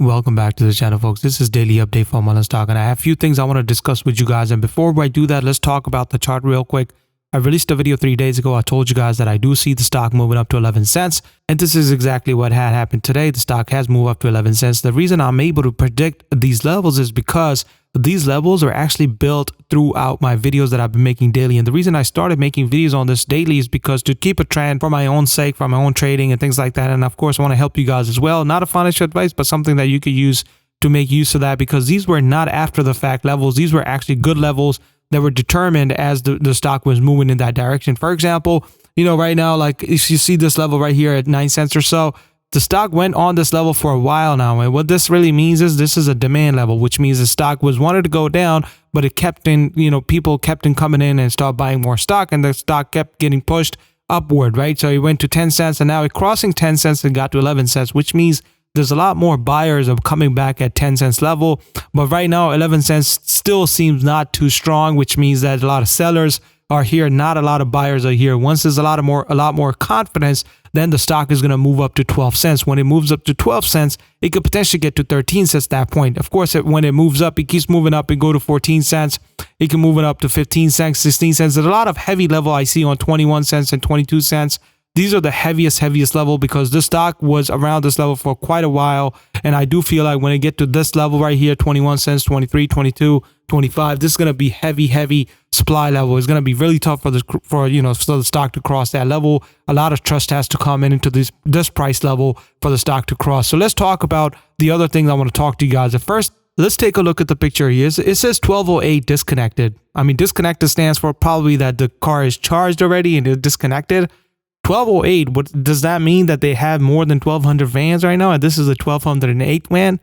Welcome back to the channel, folks. This is daily update for MULN stock, and I have a few things I want to discuss with you guys. And before I do that, let's talk about the chart real quick. I released a video 3 days ago. I told you guys that I do see the stock moving up to 11 cents, and this is exactly what had happened today. The stock has moved up to 11 cents. The reason I'm able to predict these levels is because these levels are actually built throughout my videos that I've been making daily. And the reason I started making videos on this daily is because to keep a trend for my own sake, for my own trading and things like that. And of course, I want to help you guys as well. Not a financial advice, but something that you could use to make use of that, because these were not after the fact levels. These were actually good levels that were determined as the stock was moving in that direction. For example, right now, like if you see this level right here at 9 cents or so, the stock went on this level for a while now. And what this really means is this is a demand level, which means the stock wanted to go down, but it kept in, people kept in coming in and start buying more stock, and the stock kept getting pushed upward, right? So it went to 10 cents and now it crossing 10 cents and got to 11 cents, which means there's a lot more buyers of coming back at 10 cents level. But right now, 11 cents still seems not too strong, which means that a lot of sellers are here. Not a lot of buyers are here. Once there's a lot more confidence, then the stock is going to move up to 12 cents. When it moves up to 12 cents, it could potentially get to 13 cents at that point. Of course, when it moves up, it keeps moving up and go to 14 cents. It can move it up to 15 cents, 16 cents. There's a lot of heavy level I see on 21 cents and 22 cents. These are the heaviest level, because this stock was around this level for quite a while. And I do feel like when it get to this level right here, 21 cents, 23, 22, 25, this is going to be heavy supply level. It's going to be really tough for the stock to cross that level. A lot of trust has to come into this price level for the stock to cross. So let's talk about the other things I want to talk to you guys. At first, let's take a look at the picture here. It says 1208 disconnected. I mean, disconnected stands for probably that the car is charged already and it's disconnected. 1208, what does that mean? That they have more than 1200 vans right now, and this is a 1208 van?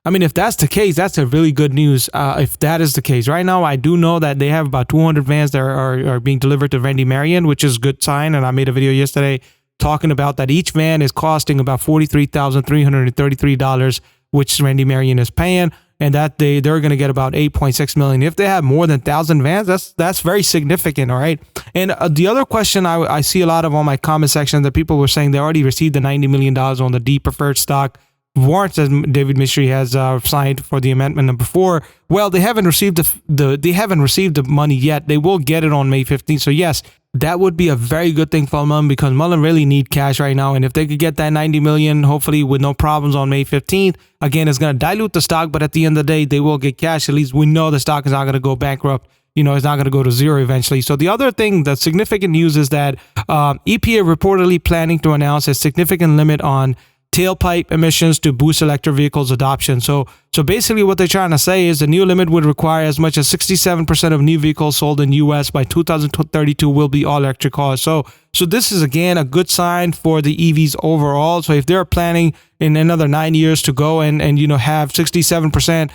I mean, if that's the case, that's a really good news. If that is the case right now, I do know that they have about 200 vans that are being delivered to Randy Marion, which is a good sign. And I made a video yesterday talking about that each van is costing about $43,333, which Randy Marion is paying, and that they're going to get about 8.6 million. If they have more than 1,000 vans, that's very significant. All right. And the other question I see a lot of on my comment section, that people were saying they already received the $90 million on the D preferred stock warrants that David Mystery has signed for the amendment number 4. Well, they haven't received the money yet. They will get it on May 15th. So yes, that would be a very good thing for MULN, because MULN really need cash right now. And if they could get that 90 million, hopefully with no problems on May 15th, again, it's going to dilute the stock, but at the end of the day, they will get cash. At least we know the stock is not going to go bankrupt. It's not going to go to zero eventually. So the other thing, the significant news is that EPA reportedly planning to announce a significant limit on tailpipe emissions to boost electric vehicles adoption. So basically what they're trying to say is the new limit would require as much as 67% of new vehicles sold in U.S. by 2032 will be all electric cars. So this is, again, a good sign for the EVs overall. So if they're planning in another 9 years to go and have 67%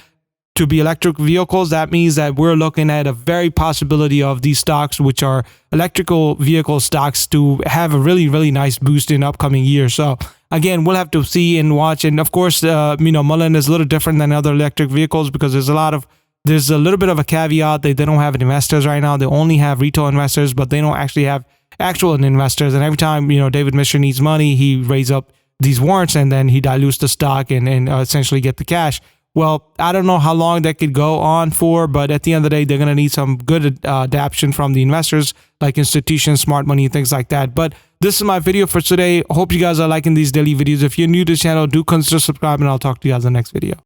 to be electric vehicles, that means that we're looking at a very possibility of these stocks, which are electrical vehicle stocks, to have a really nice boost in upcoming years. So again, we'll have to see and watch. And of course, MULN is a little different than other electric vehicles, because there's a little bit of a caveat. They don't have investors right now. They only have retail investors, but they don't actually have actual investors. And every time David Mystery needs money, he raises up these warrants and then he dilutes the stock and essentially get the cash. Well, I don't know how long that could go on for, but at the end of the day, they're going to need some good adaptation from the investors, like institutions, smart money, and things like that. But this is my video for today. Hope you guys are liking these daily videos. If you're new to the channel, do consider subscribing, and I'll talk to you guys in the next video.